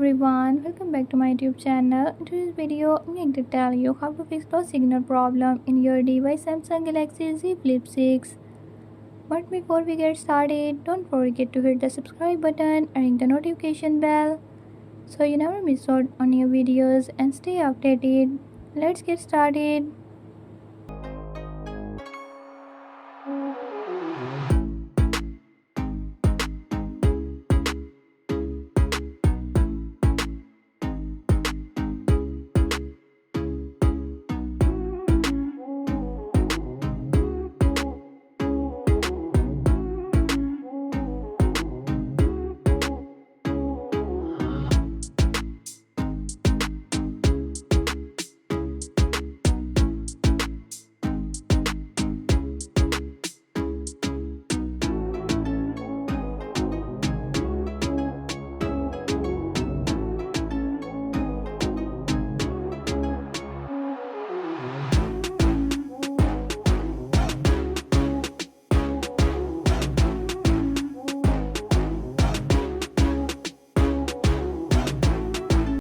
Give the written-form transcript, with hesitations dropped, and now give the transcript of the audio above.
everyone, welcome back to my YouTube channel. In today's video, I'm going to tell you how to fix low signal problem in your device Samsung Galaxy Z Flip 6. But before we get started, don't forget to hit the subscribe button and ring the notification bell so you never miss out on new videos and stay updated. Let's get started.